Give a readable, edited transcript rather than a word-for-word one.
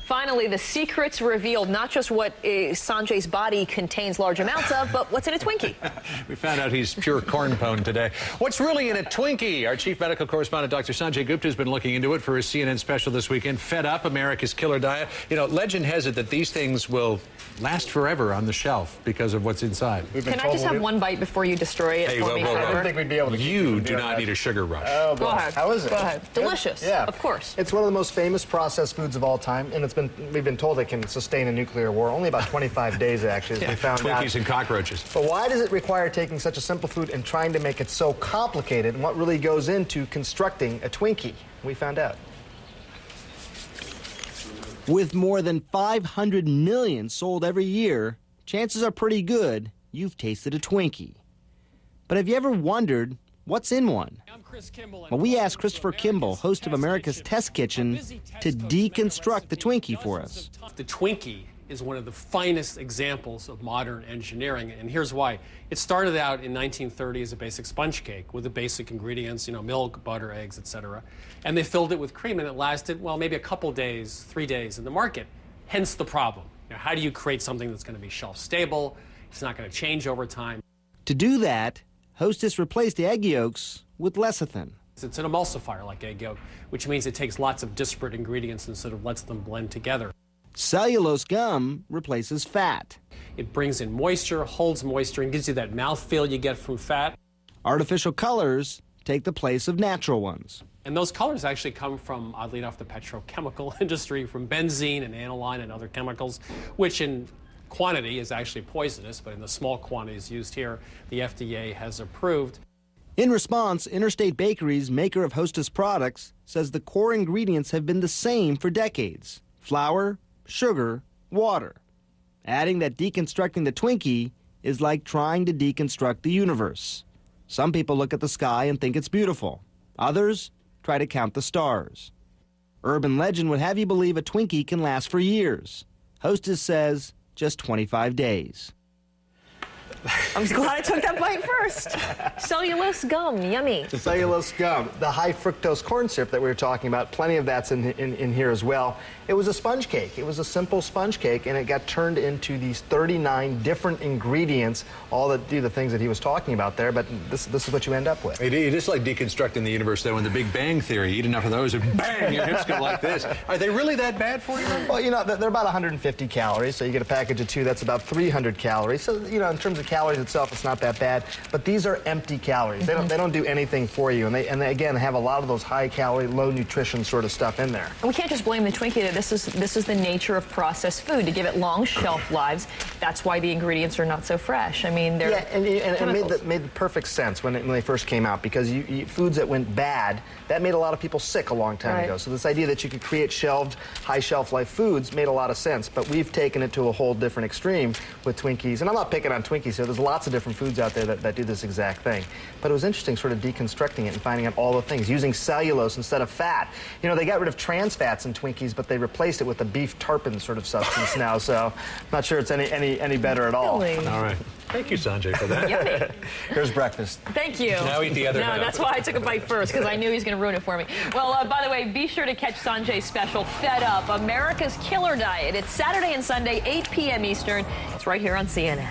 Finally, the secrets revealed, not just what Sanjay's body contains large amounts of, but what's in a Twinkie. We found out he's pure corn pone today. What's really in a Twinkie? Our chief medical correspondent, Dr. Sanjay Gupta, has been looking into it for his CNN special this weekend, Fed Up, America's Killer Diet. You know, legend has it that these things will last forever on the shelf because of what's inside. Can I just have one bite before you destroy it for me? I didn't think we'd be able to. You do not need a sugar rush. Oh, go ahead. How is it? Go ahead. Delicious. Yeah. Of course. It's one of the most famous processed foods of all time, and we've been told it can sustain a nuclear war. Only about 25 days, actually, as we found out. Twinkies and cockroaches. But why does it require taking such a simple food and trying to make it so complicated, and what really goes into constructing a Twinkie? We found out. With more than 500 million sold every year, chances are pretty good you've tasted a Twinkie. But have you ever wondered what's in one? Well, we asked Christopher Kimball, host of America's Test Kitchen, to deconstruct the Twinkie for us. The Twinkie is one of the finest examples of modern engineering, and here's why. It started out in 1930 as a basic sponge cake with the basic ingredients, milk, butter, eggs, etc. And they filled it with cream, and it lasted, well, maybe a couple days, 3 days in the market. Hence the problem. How do you create something that's going to be shelf stable? It's not going to change over time. To do that, Hostess replaced egg yolks with lecithin. It's an emulsifier like egg yolk, which means it takes lots of disparate ingredients and sort of lets them blend together. Cellulose gum replaces fat. It brings in moisture, holds moisture, and gives you that mouthfeel you get from fat. Artificial colors take the place of natural ones. And those colors actually come from, oddly enough, the petrochemical industry, from benzene and aniline and other chemicals, which in quantity is actually poisonous, but in the small quantities used here, the FDA has approved. In response, Interstate Bakeries, maker of Hostess products, says the core ingredients have been the same for decades: flour, sugar, water. Adding that deconstructing the Twinkie is like trying to deconstruct the universe. Some people look at the sky and think it's beautiful. Others try to count the stars. Urban legend would have you believe a Twinkie can last for years. Hostess says just 25 days. I'm glad I took that bite first. Cellulose gum, yummy. Cellulose gum, the high fructose corn syrup that we were talking about, plenty of that's in here as well. It was a sponge cake. It was a simple sponge cake, and it got turned into these 39 different ingredients, all that do the things that he was talking about there, but this is what you end up with. It is like deconstructing the universe, though, in the Big Bang Theory. You eat enough of those and bang, your hips go like this. Are they really that bad for you? Well, they're about 150 calories, so you get a package of 2, that's about 300 calories. So, in terms of calories itself, it's not that bad, but these are empty calories. They don't do anything for you, and they again have a lot of those high calorie, low nutrition sort of stuff in there. And we can't just blame the Twinkie that this is the nature of processed food, to give it long shelf lives. That's why the ingredients are not so fresh. I mean, they're and it made the perfect sense when they first came out, because foods that went bad, that made a lot of people sick a long time ago. So this idea that you could create shelved, high shelf life foods made a lot of sense, but we've taken it to a whole different extreme with Twinkies. And I'm not picking on Twinkies here. There's lots of different foods out there that do this exact thing. But it was interesting sort of deconstructing it and finding out all the things, using cellulose instead of fat. They got rid of trans fats in Twinkies, but they replaced it with a beef tarpon sort of substance now, so I'm not sure it's any better at all. Really? All right. Thank you, Sanjay, for that. Yummy. Here's breakfast. Thank you. Now eat the other half. That's why I took a bite first, because I knew he was going to ruin it for me. Well, by the way, be sure to catch Sanjay's special, Fed Up, America's Killer Diet. It's Saturday and Sunday, 8 p.m. Eastern. It's right here on CNN.